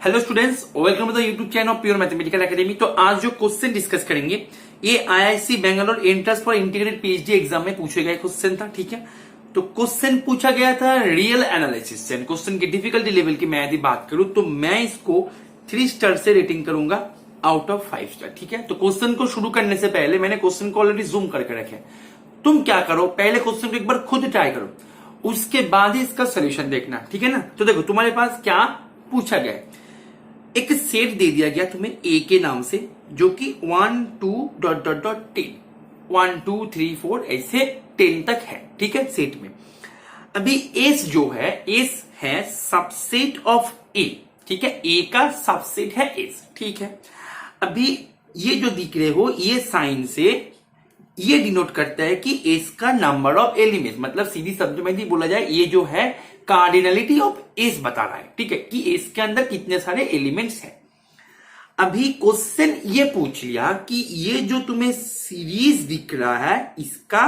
Hello students, welcome to the YouTube channel of pure mathematical academy. तो आज जो question discuss करेंगे ये IISc Bangalore entrance for integrated PhD exam में पूछे गए क्वेश्चन था। ठीक है, तो क्वेश्चन पूछा गया था रियल एनालिसिस से। क्वेश्चन की डिफिकल्टी लेवल की मैं यदि बात करूं तो मैं इसको 3 स्टार से रेटिंग करूंगा आउट ऑफ 5 स्टार। ठीक है, तो क्वेश्चन को शुरू करने से पहले मैंने क्वेश्चन को ऑलरेडी जूम करके रखे। तुम क्या करो, पहले क्वेश्चन को एक बार खुद ट्राई करो, उसके बाद ही इसका सोल्यूशन देखना। ठीक है ना। तो देखो तुम्हारे पास क्या पूछा गया है, एक सेट दे दिया गया तुम्हें ए के नाम से, जो कि 1 2 डॉट डॉट डॉट 10 1 2 3 4 ऐसे 10 तक है। ठीक है, सेट में अभी एस जो है, एस है सबसेट ऑफ ए। ठीक है, ए का सबसेट है एस। ठीक है, अभी ये जो दिख रहे हो ये साइन से ये डिनोट करता है कि एस का नंबर ऑफ एलिमेंट्स, मतलब सीधी शब्द में भी बोला जाए ये जो है कार्डिनलिटी ऑफ एस बता रहा है। ठीक है, कि एस के अंदर कितने सारे एलिमेंट्स हैं। अभी क्वेश्चन ये पूछ लिया कि ये जो तुम्हें सीरीज दिख रहा है इसका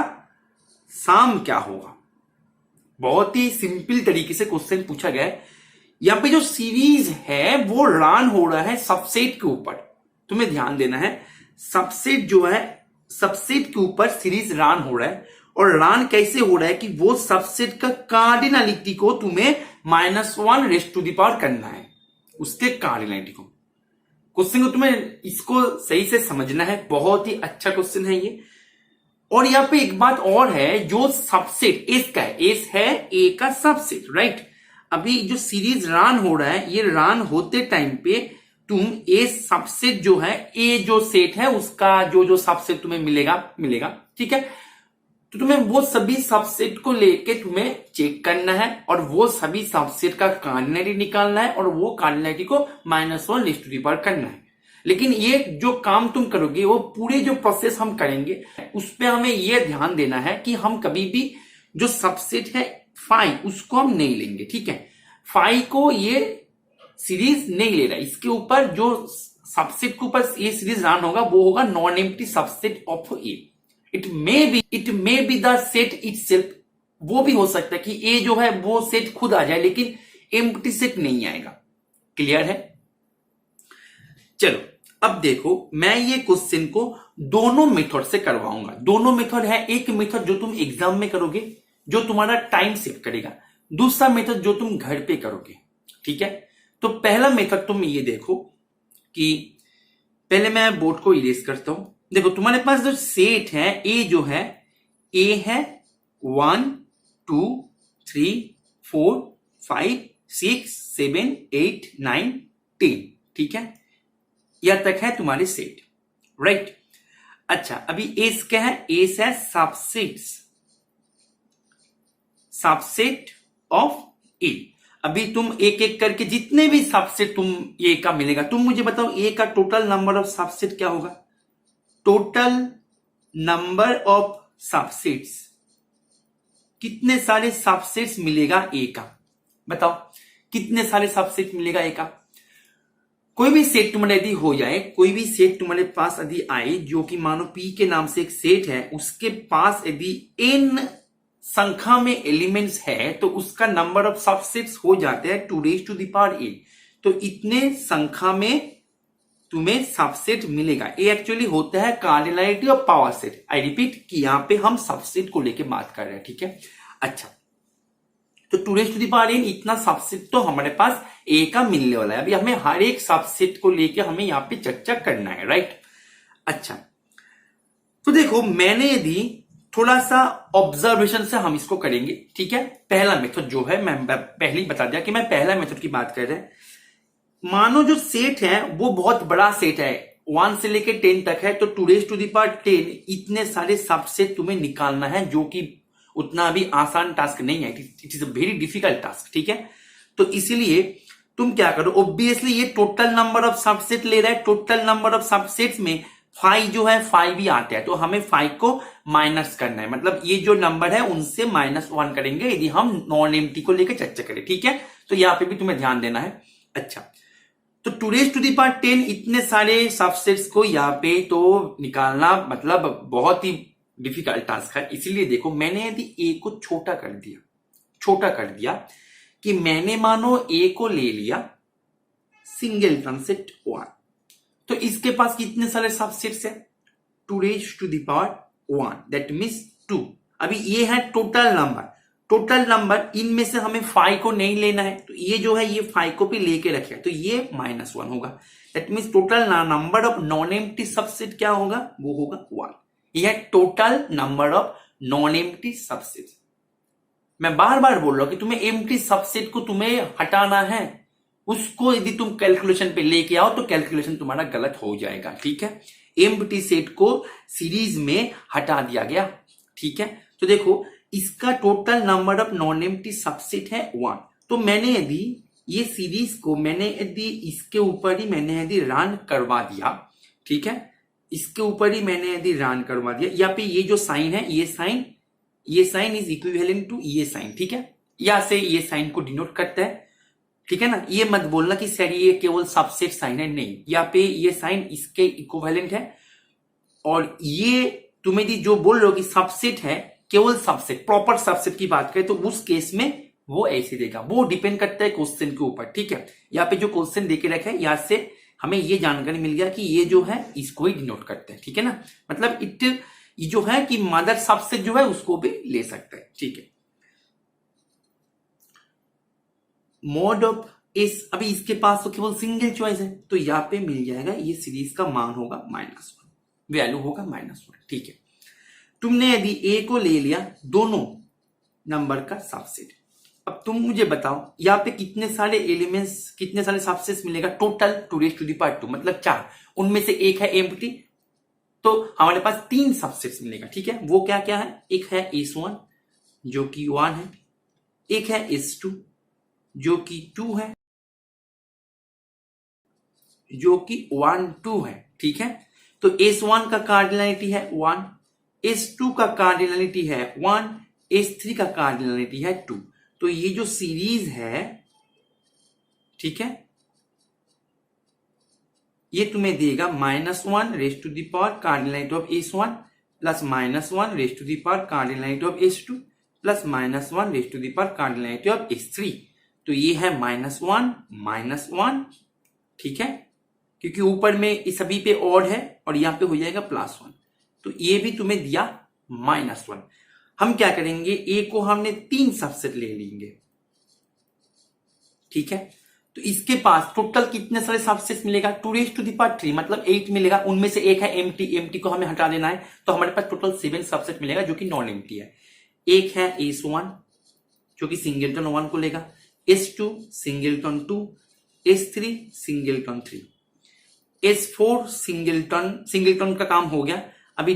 सम क्या होगा। बहुत ही सिंपल तरीके से क्वेश्चन पूछा गया है। यहां पे जो सीरीज है वो रन हो रहा है सबसेट के ऊपर। तुम्हें ध्यान देना है, सबसेट जो है, सबसेट के ऊपर सीरीज रन हो रहा है। और रन कैसे हो रहा है कि वो सबसेट का कार्डिनलिटी को तुम्हें -1 रेज़ टू द पावर करना है, उसके कार्डिनलिटी को। क्वेश्चन को तुम्हें इसको सही से समझना है। बहुत ही अच्छा क्वेश्चन है ये। और यहां पे एक बात और है, जो सबसेट एस का है, एस है ए का सबसेट, राइट। अभी जो सीरीज रन हो रहा है, ये रन होते टाइम पे तुम ए सबसेट जो है, ए जो सेट है उसका जो सबसेट तुम्हें मिलेगा। ठीक है, तो तुम्हें वो सभी सबसेट को लेके तुम्हें चेक करना है और वो सभी सबसेट का कार्डिनलिटी निकालना है और वो कार्डिनलिटी को -1 रेज़ टू द पावर करना है। लेकिन ये जो काम तुम करोगे, वो पूरे जो प्रोसेस हम करेंगे उस पे हमें ये ध्यान देना है कि हम कभी भी जो सबसेट है फाई उसको हम नहीं लेंगे। ठीक है, फाई को ये सीरीज नहीं ले रहा, इसके ऊपर जो सबसेट के ऊपर ये सीरीज रन होगा वो होगा non empty subset of A. It may be the set itself. वो भी हो सकता है कि ए जो है वो सेट खुद आ जाए, लेकिन एम्प्टी सेट नहीं आएगा। क्लियर है। चलो अब देखो, मैं ये क्वेश्चन को दोनों मेथड से करवाऊंगा। दोनों मेथड है, एक मेथड जो तुम एग्जाम में करोगे जो तुम्हारा टाइम सेव करेगा, दूसरा मेथड जो तुम घर पे करोगे। ठीक है, तो पहला मेथड तुम ये देखो कि पहले मैं बोर्ड को इरेज करता हूं। देखो तुम्हारे पास जो सेट है ए जो है, ए है 1 2 3 4 5 6 7 8 9 10। ठीक है, यह तक है तुम्हारे सेट, राइट। अच्छा, अभी एस क्या है, एस है सबसेट ऑफ ए। अभी तुम एक एक करके जितने भी सबसेट तुम ए का मिलेगा, तुम मुझे बताओ ए का टोटल नंबर ऑफ सबसेट क्या होगा। टोटल नंबर ऑफ सबसेट्स, कितने सारे सबसेट्स मिलेगा ए का, बताओ कितने सारे सबसेट मिलेगा ए का। कोई भी सेट तुम्हारे यदि हो जाए, कोई भी सेट तुम्हारे पास यदि आए जो कि मानो पी के नाम से एक सेट है, उसके पास यदि n संख्या में एलिमेंट्स है तो उसका नंबर ऑफ सबसेट्स हो जाते हैं 2 रेज़ टू द पावर ए। तो इतने संख्या में तुम्हें सबसेट मिलेगा। ये एक्चुअली होता है cardinality of power set. I repeat कि यहां पे हम सबसेट को लेके बात कर रहे हैं। ठीक है, अच्छा, तो 2 raise to the power n इतना सबसेट तो हमारे पास ए का मिलने वाला है। अभी हमें हर एक सबसेट को लेके हमें यहाँ पे चर्चा करना है, राइट। अच्छा, तो देखो मैंने यदि थोड़ा सा ऑब्जर्वेशन से हम इसको करेंगे। ठीक है, पहला मेथड जो है, मैं पहले ही बता दिया कि मैं पहला मेथड की बात कर रहे हैं। मानो जो सेट है वो बहुत बड़ा सेट है, 1 से लेके 10 तक है, तो 2 रेज़ टू द पावर 10 इतने सारे सबसेट तुम्हें निकालना है, जो कि उतना भी आसान टास्क नहीं है। It is a very difficult task. ठीक है, तो इसीलिए तुम क्या करो, ऑब्वियसली ये टोटल नंबर ऑफ सबसेट ले रहा है। टोटल नंबर ऑफ सबसेट्स में 5 जो है 5 भी आता है, तो हमें 5 को माइनस करना है। मतलब ये जो नंबर है उनसे -1 करेंगे यदि हम नॉन एम्प्टी को लेकर चर्चा करें। ठीक है, तो यहां पे भी तुम्हें ध्यान देना है। अच्छा, तो 2 रेज़ टू द पावर 10 इतने सारे सबसेट्स को यहाँ पे तो निकालना मतलब बहुत ही डिफिकल्ट टास्क है। इसीलिए देखो मैंने यदि ए को छोटा कर दिया कि मैंने मानो ए को ले लिया सिंगलटन सेट 1। तो इसके पास कितने सारे सबसेट्स है? 2 raised to the power 1, that means 2। अभी ये है टोटल नंबर, इनमें से हमें 5 को नहीं लेना है, तो ये जो है ये 5 को भी लेके रखे, तो ये -1 होगा। That means total number of non empty subset क्या होगा? वो होगा 1। ये है total number of non empty subset. मैं बार बार बोल रहा हूं कि तुम्हें एम्प्टी सबसेट को तुम्हें हटाना है, उसको यदि तुम कैलकुलेशन पे लेके आओ तो कैलकुलेशन तुम्हारा गलत हो जाएगा, ठीक है। एम्प्टी सेट को सीरीज में हटा दिया गया, ठीक है। तो देखो इसका total number of non empty subset है 1। तो मैंने यदि ये सीरीज को यदि इसके ऊपर ही यदि रन करवा दिया, ठीक है, इसके ऊपर ही यदि रन करवा दिया, यहाँ पे ये जो साइन है, ये साइन इज इक्विवेलेंट टू ये साइन, ठीक है, या से ये साइन को डिनोट करता है, ठीक है ना। ये मत बोलना कि सर ये केवल सबसेट साइन है, नहीं, यहाँ पे ये साइन इसके इक्विवेलेंट है। और ये तुम यदि जो बोल रहे हो कि सबसेट है, केवल सबसेट, प्रॉपर सबसेट की बात करें तो उस केस में वो ऐसे देगा। वो डिपेंड करता है क्वेश्चन के ऊपर, ठीक है। यहाँ पे जो क्वेश्चन देके रखे है, यहाँ से हमें ये जानकारी मिल गया कि ये जो है इसको ही डिनोट करते हैं, ठीक है ना। मतलब ये जो है कि मदर सबसेट जो है उसको भी ले सकते हैं, ठीक है। मोड ऑफ एस, अभी इसके पास तो केवल सिंगल चॉइस है, तो यहाँ पे मिल जाएगा ये सीरीज का मान होगा -1, वैल्यू होगा -1, ठीक है। तुमने यदि ए को ले लिया दोनों नंबर का सबसेट, अब तुम मुझे बताओ यहाँ पे कितने सारे एलिमेंट्स, कितने सारे सबसेट्स मिलेगा? Total 2 raised to the power 2, मतलब 4। उनमें से एक है एम्प्टी, तो हमारे पास 3 सबसेट्स मिलेगा, ठीक है। वो क्या क्या है? एक है S1 जो कि 1 है, एक है S2 जो कि 2 है, जो कि 1 2 है, ठीक है। तो S1 का कार्डिनलिटी है 1, S2 का कार्डिनलिटी है 1, S3 का कार्डिनलिटी है 2। तो ये जो सीरीज है, ठीक है, ये तुम्हें देगा -1 raised to the power cardinality of S1 plus -1 raised to the power cardinality of S2 plus -1 raised to the power cardinality of S3। तो ये है -1, ठीक है, क्योंकि ऊपर में इस सभी पे ऑड है और यहां पे हो जाएगा +1, तो ये भी तुम्हें दिया -1। हम क्या करेंगे, ए को हमने 3 सबसेट ले लेंगे, ठीक है। तो इसके पास टोटल कितने सारे सबसेट मिलेगा? 2 raised to the power 3, मतलब 8 मिलेगा। उनमें से एक है एम्प्टी को हमें हटा देना है, तो हमारे पास टोटल 7 सबसेट मिलेगा जो कि नॉन एम्प्टी है। एक है S1 जो कि सिंगलटन 1 को लेगा, S2 singleton 2, S3 singleton 3, S4 singleton का काम हो गया। अभी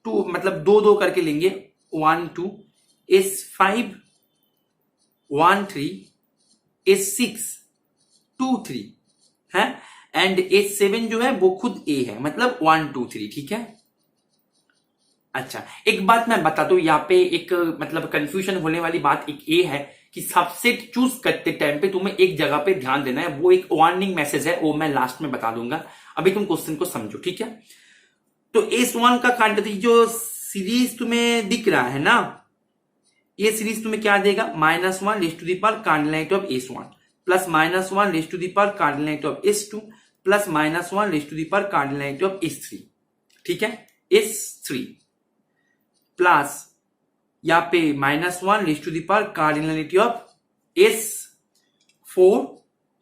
2 मतलब 2 करके लेंगे, 1 2, S5 1 3, S6 2 3 है, एंड S7 जो है वो खुद A है, मतलब 1 2 3, ठीक है। अच्छा, एक बात मैं बता दूं, यहाँ पे एक मतलब कंफ्यूजन होने वाली बात एक ये है कि सबसेट चूज करते टाइम पे तुम्हें एक जगह पे ध्यान देना है, वो एक वार्निंग मैसेज है, वो मैं लास्ट में बता दूंगा। अभी तुम क्वेश्चन को समझो, ठीक है। तो S1 का क्वांटिटी जो सीरीज तुम्हें दिख रहा है ना, ये सीरीज तुम्हें क्या देगा? -1 raised to the power cardinality of S1 plus -1 raised to the power cardinality of S2 plus -1 raised to the power cardinality of S3, ठीक है, S3 प्लस यहाँ पे -1 raised to the power cardinality of S4,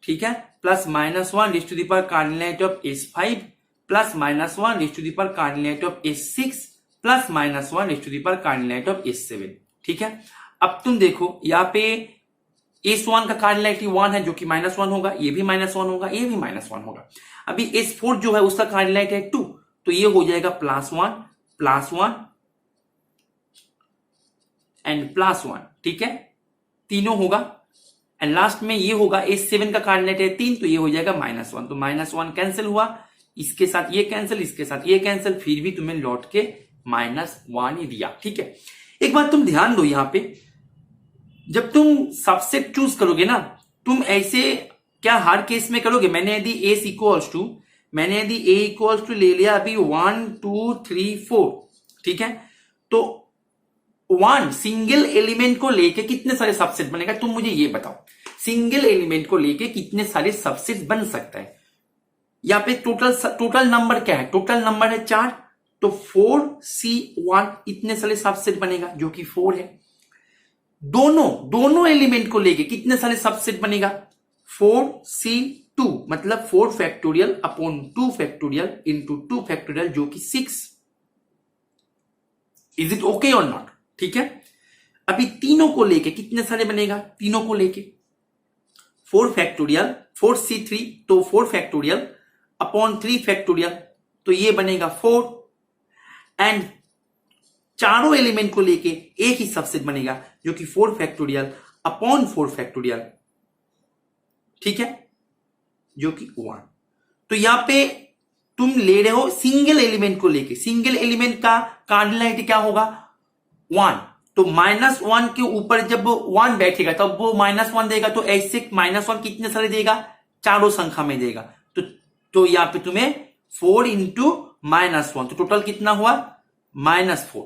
ठीक है, plus -1 raised to the power cardinality of S5 plus -1 raised to the power cardinality of S6 plus -1 raised to the power cardinality of S7, ठीक है। अब तुम देखो यहाँ पे S1 का कार्डिनलिटी 1 है जो कि -1 होगा, ये भी -1 होगा, ये भी -1 होगा। अभी S4 जो है उसका कार्डिनलिटी है 2, तो ये हो जाएगा +1 एंड +1, ठीक है, तीनों होगा। एंड लास्ट में ये होगा S7 का कार्डिनलिटी है 3, तो ये हो जाएगा -1, तो -1 कैंसिल हुआ, इसके साथ ये कैंसिल, इसके साथ ये कैंसिल, फिर भी तुम्हें लौट के -1 ही दिया, ठीक है। एक बात तुम ध्यान दो, यहां पे जब तुम सबसेट चूज करोगे ना, तुम ऐसे क्या हर केस में करोगे? मैंने यदि A इक्वल्स टू ले लिया अभी 1 2 3 4, ठीक है, तो 1 सिंगल एलिमेंट को लेके कितने सारे सबसेट बनेगा तुम मुझे ये बताओ। सिंगल एलिमेंट को लेके कितने सारे सबसेट बन सकता है। यहाँ पे टोटल नंबर क्या है, टोटल नंबर है 4, तो 4C1 इतने सारे सबसेट बनेगा जो कि 4 है। दोनों एलिमेंट को लेके कितने सारे सबसेट बनेगा, 4C2 मतलब 4 factorial upon 2 factorial into 2 factorial जो कि 6। इज इट ओके और नॉट? ठीक है। अभी तीनों को लेके कितने सारे बनेगा, तीनों को लेके 4 फैक्टोरियल 4C3 तो 4 फैक्टोरियल अपॉन 3 फैक्टोरियल तो ये बनेगा 4 एंड चारों एलिमेंट को लेके एक ही सबसेट बनेगा जो कि 4 फैक्टोरियल अपॉन 4 फैक्टोरियल, ठीक है, जो कि 1। तो यहां पे तुम ले रहे हो सिंगल एलिमेंट को लेके, सिंगल एलिमेंट का कार्डिनलिटी क्या होगा 1, तो -1 के ऊपर जब 1 बैठेगा तब वो -1 देगा, तो ऐसे -1 कितने सारे देगा, चारों संख्या में देगा। तो यहां पे तुम्हें 4 इंटू -1 तो टोटल कितना हुआ -4।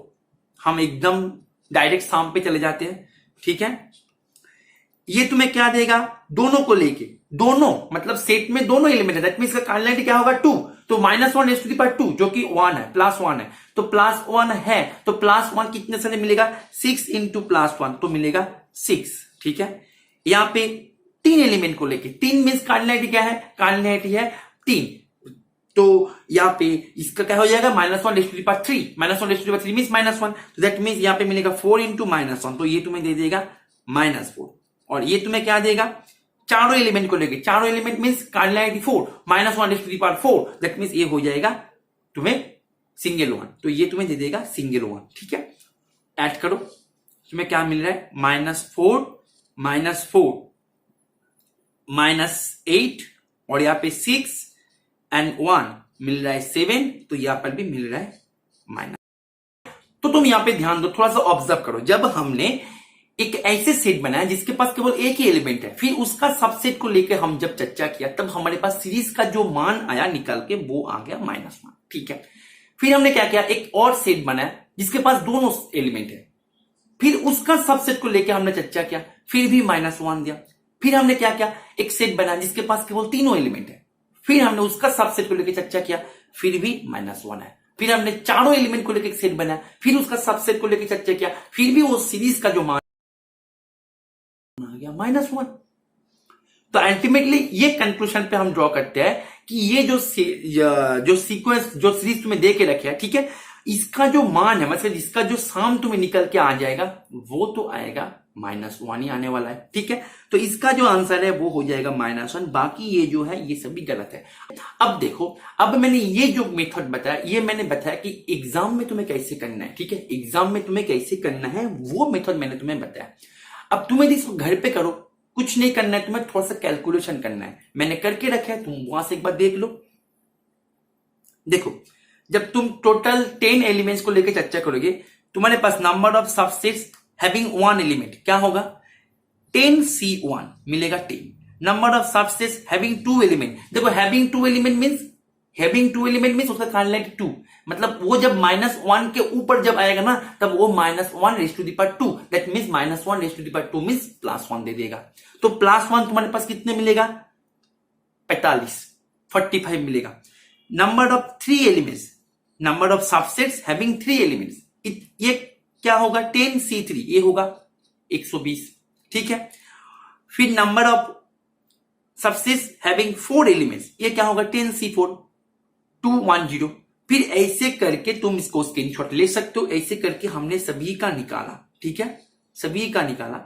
हम एकदम डायरेक्ट साम पे चले जाते हैं, ठीक है। ये तुम्हें क्या देगा, दोनों को लेके, दोनों मतलब सेट में दोनों एलिमेंट है, दैट मींस का कार्डिनलिटी क्या होगा 2, तो -1 जो कि 1 है, +1 है, तो +1 है, तो +1 कितने सारे मिलेगा 6 इंटू +1 तो मिलेगा 6, ठीक है। यहां पे 3 एलिमेंट को लेके, 3 मींस कार्डिनलिटी क्या है, कार्डिनलिटी है 3, तो यहां पे इसका क्या हो जाएगा -1/3, -1/3 मींस -1, तो दैट मींस यहां पे मिलेगा 4 इंटू -1 तो ये तुम्हें दे देगा -4, और ये तुम्हें क्या देगा, चारों एलिमेंट को लेके, चारों element means cardinality 4 -1/4 that means ये हो जाएगा तुम्हें सिंगल 1, तो ये तुम्हें दे देगा सिंगल 1, ठीक है। ऐड करो, तुम्हें क्या मिल रहा है -4 -8 और यहां पे 6 एंड 1 मिल रहा है 7, तो यहां पर भी मिल रहा है माइनस। तो तुम यहां पे ध्यान दो, थोड़ा सा ऑब्जर्व करो, जब हमने एक ऐसे सेट बनाया जिसके पास केवल एक ही एलिमेंट है, फिर उसका सबसेट को लेकर हम जब चर्चा किया तब हमारे पास सीरीज का जो मान आया निकल के वो आ गया -1, ठीक है। फिर हमने क्या किया, एक और सेट बनाया जिसके पास दोनों एलिमेंट है, फिर उसका सबसेट को लेकर हमने चर्चा किया, फिर भी -1 दिया। फिर हमने क्या किया, एक सेट बनाया जिसके पास केवल तीनों एलिमेंट है, फिर हमने उसका सबसेट को लेकर चर्चा किया, फिर भी -1 है। फिर हमने चारों एलिमेंट को लेकर एक सेट बनाया, फिर उसका सबसेट को लेकर चर्चा किया, फिर भी वो सीरीज का जो मान आ गया -1। तो अल्टीमेटली ये कंक्लूजन पे हम ड्रॉ करते हैं कि ये जो सीक्वेंस जो सीरीज तुम्हें दे के रखे है, ठीक है, इसका जो मान है, मतलब इसका जो साम तुम्हें निकल के आ जाएगा वो तो आएगा -1 ही आने वाला है, ठीक है। तो इसका जो आंसर है वो हो जाएगा -1, बाकी ये जो है ये सभी गलत है। अब देखो, अब मैंने ये जो मेथड बताया, ये मैंने बताया कि एग्जाम में तुम्हें कैसे करना है, ठीक है, एग्जाम में तुम्हें कैसे करना है वो मेथड मैंने तुम्हें बताया। अब तुम्हें इसको घर पे करो, कुछ नहीं करना है, तुम्हें थोड़ा सा कैलकुलेशन करना है, मैंने करके रखा है, तुम वहां से एक बार देख लो। देखो, जब तुम टोटल 10 एलिमेंट्स को लेकर चर्चा करोगे, तुम्हारे पास number of subsets having 1 element क्या होगा 10C1 मिलेगा 10। Number of subsets having 2 element, देखो हैविंग 2 एलिमेंट मींस उसका कार्डिनलिटी 2, मतलब वो जब -1 के ऊपर जब आएगा ना तब वो -1/2, दैट मींस -1/2 मींस +1 दे देगा। तो +1 तुम्हारे पास कितने मिलेगा 45 मिलेगा। Number of 3 elements, number of subsets having 3 elements, ये क्या होगा 10C3, ये होगा 120, ठीक है। फिर number of subsets having 4 elements, ये क्या होगा 10C4 210। फिर ऐसे करके तुम इसको स्क्रीनशॉट ले सकते हो, ऐसे करके हमने सभी का निकाला, ठीक है, सभी का निकाला।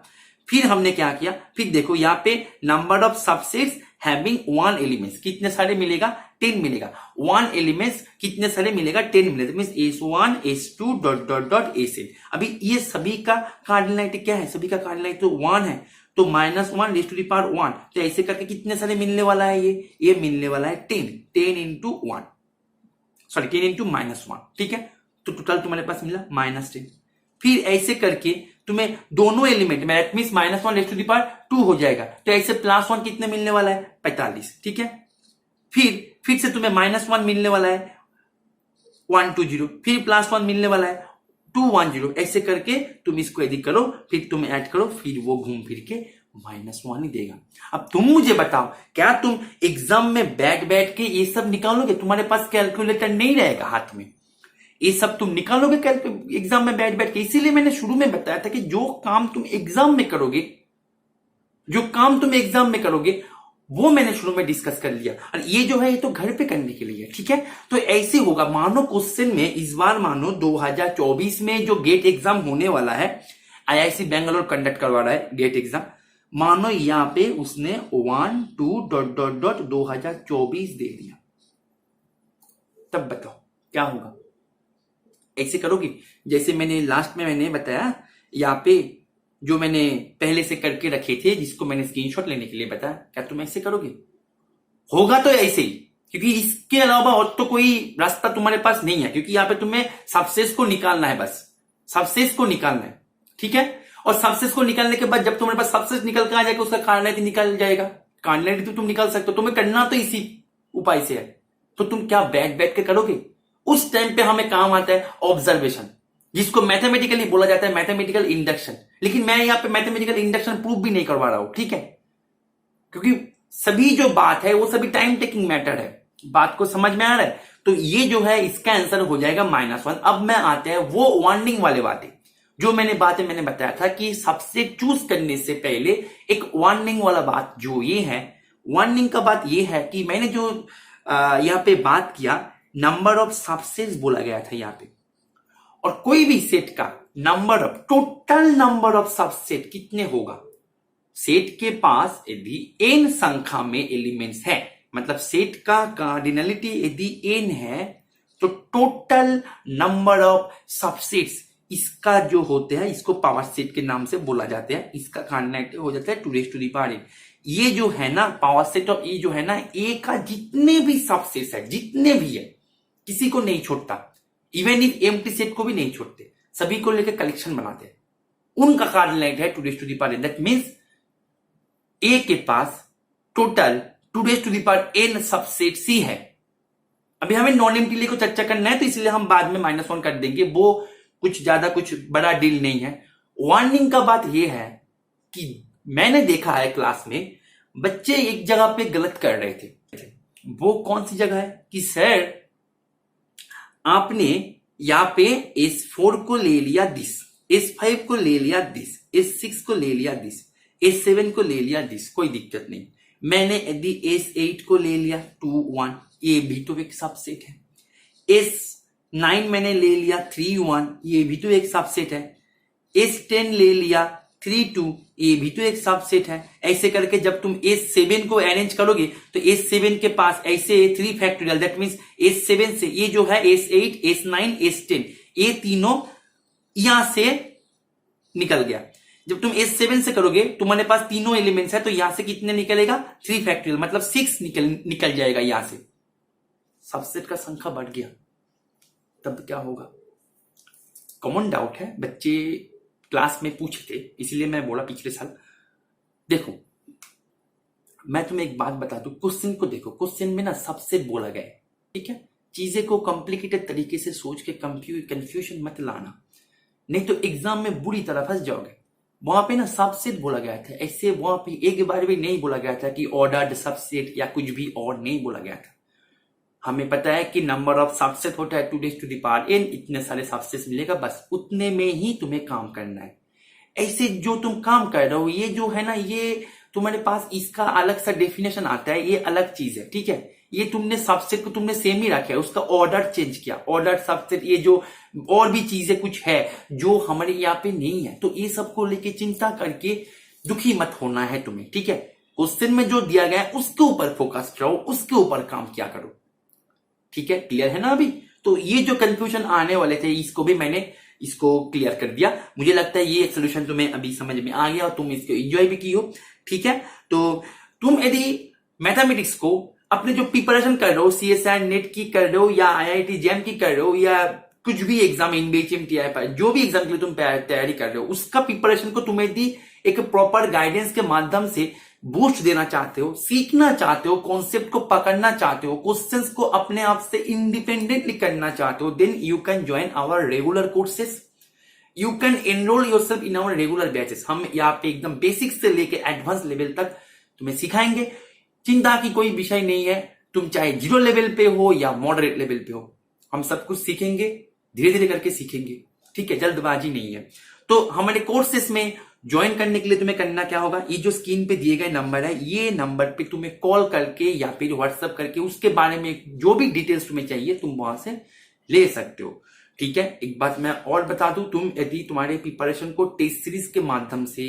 फिर हमने क्या किया, फिर देखो यहाँ पे number of subsets having 1 elements कितने सारे मिलेगा 10 मिलेगा, 1 एलिमेंट्स कितने सारे मिलेगा 10 मिलेगा, means S1 S2 dot Sn। अभी ये सभी का कार्डिनलिटी क्या है, सभी का कार्डिनलिटी तो 1 है, तो -1/1, तो ऐसे करके कितने सारे मिलने वाला है, ये मिलने वाला है 10 इंटू -1, ठीक है। तो टोटल तुम्हारे पास मिला -10। फिर ऐसे करके तुम्हें दोनों एलिमेंट में दैट मींस -1/2 हो जाएगा, तो ऐसे +1 कितने मिलने वाला है 45, ठीक है। फिर से तुम्हें -1 मिलने वाला है 120, फिर +1 मिलने वाला है 210, ऐसे करके तुम इसको यदि करो, फिर तुम ऐड करो, फिर वो घूम फिर के -1 ही देगा। अब तुम मुझे बताओ, क्या तुम एग्जाम में बैठ बैठ के ये सब निकालोगे? तुम्हारे पास कैलकुलेटर नहीं रहेगा हाथ में, ये सब तुम निकालोगे एग्जाम में बैठ बैठ के? इसीलिए मैंने शुरू में बताया था कि जो काम तुम एग्जाम में करोगे, वो मैंने शुरू में डिस्कस कर लिया। और ये जो है ये तो घर पे करने के लिए, ठीक है। तो ऐसे होगा, मानो क्वेश्चन में इस बार मानो 2024 में जो गेट एग्जाम होने वाला है, आईआईसी बेंगलोर कंडक्ट करवा रहा है गेट एग्जाम, मानो यहां पे उसने 1 2 2024 दे दिया, तब बताओ क्या होगा? ऐसे करोगे जैसे मैंने लास्ट में मैंने बताया, यहाँ पे जो मैंने पहले से करके रखे थे, जिसको मैंने स्क्रीनशॉट लेने के लिए बताया, क्या तुम ऐसे करोगे? होगा तो ऐसे ही, क्योंकि इसके अलावा और तो कोई रास्ता तुम्हारे पास नहीं है, क्योंकि यहाँ पे तुम्हें सबसेस को निकालना है, बस सबसेस को निकालना है, ठीक है। और सबसेस को निकालने के बाद जब तुम्हारे पास सबसेस निकल के आ जाएगा, उसका कार्डिनैलिटी निकल जाएगा। कार्डिनैलिटी तो तुम निकाल सकते हो, तुम्हें करना तो इसी उपाय से है। तो तुम क्या बैठ बैठ के करोगे? उस टाइम पे हमें काम आता है ऑब्जर्वेशन, जिसको मैथमेटिकली बोला जाता है मैथमेटिकल इंडक्शन। लेकिन मैं यहां पे मैथमेटिकल इंडक्शन प्रूफ भी नहीं करवा रहा हूं, ठीक है, क्योंकि सभी जो बात है वो सभी टाइम टेकिंग मैटर है। बात को समझ में आ रहा है? तो ये जो है इसका आंसर हो जाएगा -1। अब मैं आते हैं वो वार्निंग वाले बातें, जो मैंने बताया था कि सबसे चूज करने से पहले एक वार्निंग वाला बात जो ये है, वार्निंग का बात ये है कि मैंने जो यहां पे बात किया, नंबर ऑफ सबसेट्स बोला गया था यहां पे, और कोई भी सेट का टोटल नंबर ऑफ सबसेट कितने होगा? सेट के पास यदि n संख्या में एलिमेंट्स है, मतलब सेट का कार्डिनलिटी यदि n है, तो टोटल नंबर ऑफ सबसेट्स इसका जो होते हैं, इसको पावर सेट के नाम से बोला जाता है। इसका कार्डिनलिटी हो जाता है 2n। ये जो है ना पावर सेट ऑफ ए जो है ना, ए का जितने भी सबसेट्स है, जितने भी है, किसी को नहीं छोड़ता, इवन इफ एम्प्टी सेट को भी नहीं छोड़ते, सभी को लेकर कलेक्शन बनाते हैं, उनका कार्डिनलिटी है 2n। दैट मींस ए के पास टोटल 2n सबसेट्स ही है। अभी हमें नॉन एम्प्टी को चर्चा करना है, तो इसलिए हम बाद में -1 कर देंगे, वो कुछ ज्यादा कुछ बड़ा डील नहीं है। वार्निंग का बात यह है कि मैंने देखा है क्लास में बच्चे एक जगह पे गलत कर रहे थे। वो कौन सी जगह है कि सर आपने यहां पे S4 को ले लिया दिस, S5 को ले लिया दिस, S6 को ले लिया दिस, S7 को ले लिया दिस, कोई दिक्कत नहीं। मैंने यदि S8 को ले लिया 2 1, ये भी तो एक सबसेट है। S9 मैंने ले लिया 3 1, ये भी तो एक सबसेट है। S10 ले लिया 3 2, ये भी तो एक सबसेट है। ऐसे करके जब तुम S7 को अरेंज करोगे तो S7 के पास ऐसे 3 फैक्टोरियल, दैट मींस S7 से ये जो है S8 S9 S10, ये तीनों यहां से निकल गया। जब तुम S7 से करोगे, तुम्हारे पास तीनों एलिमेंट्स है, तो यहां से कितने निकलेगा? 3 फैक्टोरियल, मतलब 6 निकल जाएगा यहां से। सबसेट का संख्या बढ़ गया, तब क्या होगा? कॉमन डाउट है, बच्चे क्लास में पूछे थे, इसलिए मैं बोला पिछले साल। देखो मैं तुम्हें एक बात बता दूं, क्वेश्चन को देखो, क्वेश्चन में ना सबसेट बोला गया है, ठीक है। चीजें को कॉम्प्लिकेटेड तरीके से सोच के कंफ्यूजन मत लाना, नहीं तो एग्जाम में बुरी तरह फंस जाओगे। वहां पे ना सबसेट बोला गया था, ऐसे वहां पे एक बार भी नहीं बोला गया था कि ऑर्डर्ड सबसेट या कुछ भी और नहीं बोला गया था। हमें पता है कि नंबर ऑफ सबसेट होता है 2n, इतने सारे सबसेट मिलेगा, बस उतने में ही तुम्हें काम करना है। ऐसे जो तुम काम कर रहे हो, ये जो है ना, ये तुम्हारे पास इसका अलग सा डेफिनेशन आता है, ये अलग चीज है, ठीक है। ये तुमने सबसेट को तुमने सेम ही रखा है, उसका ऑर्डर चेंज किया, ऑर्डर सबसेट, ये जो और भी चीजें कुछ है जो हमारे यहाँ पे नहीं है, तो ये सबको लेके चिंता करके दुखी मत होना है तुम्हें, ठीक है। क्वेश्चन में जो दिया गया है उसके ऊपर फोकस करो, उसके ऊपर काम किया करो, ठीक है। क्लियर है ना अभी? तो ये जो कंफ्यूजन आने वाले थे, इसको भी मैंने इसको क्लियर कर दिया। मुझे लगता है ये सोल्यूशन तुम्हें अभी समझ में आ गया और तुम इसको एंजॉय भी की हो, ठीक है। तो तुम यदि मैथमेटिक्स को अपने जो प्रिपरेशन कर रहे हो, CSIR नेट की कर रहे हो या IIT JAM की कर रहे हो या कुछ भी एग्जाम NBHMTI जो भी एग्जाम के लिए तुम तैयारी कर रहे हो, उसका प्रिपरेशन को तुम यदि एक प्रॉपर गाइडेंस के माध्यम से बूस्ट देना चाहते हो, सीखना चाहते हो, कॉन्सेप्ट को पकड़ना चाहते हो, क्वेश्चंस को अपने आप से इंडिपेंडेंटली करना चाहते हो, then you can join our regular courses. You can enrol yourself in our regular batches. हम यहाँ पे एकदम बेसिक से लेके एडवांस लेवल तक तुम्हें सिखाएंगे। चिंता की कोई विषय नहीं है, तुम चाहे 0 लेवल पे हो या मॉडरेट लेवल पे हो, हम सब कुछ सीखेंगे, धीरे धीरे करके सीखेंगे, ठीक है, जल्दबाजी नहीं है। तो हमारे कोर्सेस में ज्वाइन करने के लिए तुम्हें करना क्या होगा, ये जो स्क्रीन पे दिए गए नंबर है, ये नंबर पे तुम्हें कॉल करके या फिर व्हाट्सएप करके उसके बारे में जो भी डिटेल्स तुम्हें चाहिए तुम वहां से ले सकते हो, ठीक है। एक बात मैं और बता दूं, तुम यदि तुम्हारे प्रिपरेशन को टेस्ट सीरीज के माध्यम से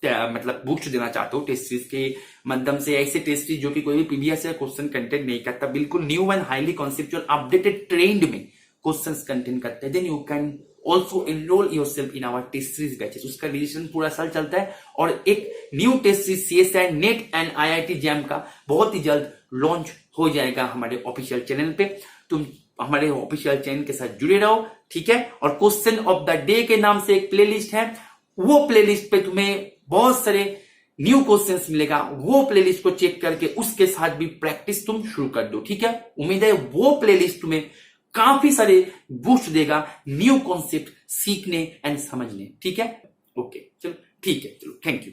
मतलब बूस्ट देना चाहते हो, टेस्ट सीरीज के माध्यम से, ऐसे टेस्ट सीरीज जो कि कोई भी प्रीवियस ईयर क्वेश्चन कंटेंट नहीं करता, बिल्कुल new and highly conceptual updated trend में क्वेश्चंस कंटेंट करते हैं, then you can also enrol yourself in our test series batches. उसका रजिस्ट्रेशन पूरा साल चलता है और एक new test series CSI NET and IIT JAM का बहुत ही जल्द लॉन्च हो जाएगा हमारे ऑफिशियल चैनल पे। तुम हमारे ऑफिशियल चैनल के साथ जुड़े रहो, ठीक है। और क्वेश्चन ऑफ द डे के नाम से एक प्लेलिस्ट है, वो प्लेलिस्ट पे तुम्हें बहुत सारे न्यू क्वेश्चंस मिलेगा, वो प्लेलिस्ट को चेक करके उसके साथ भी प्रैक्टिस तुम शुरू कर दो, ठीक है। उम्मीद है वो प्लेलिस्ट तुम्हें काफी सारे बूस्ट देगा न्यू कॉन्सेप्ट सीखने एंड समझने, ठीक है। ओके चलो, ठीक है, चलो, थैंक यू।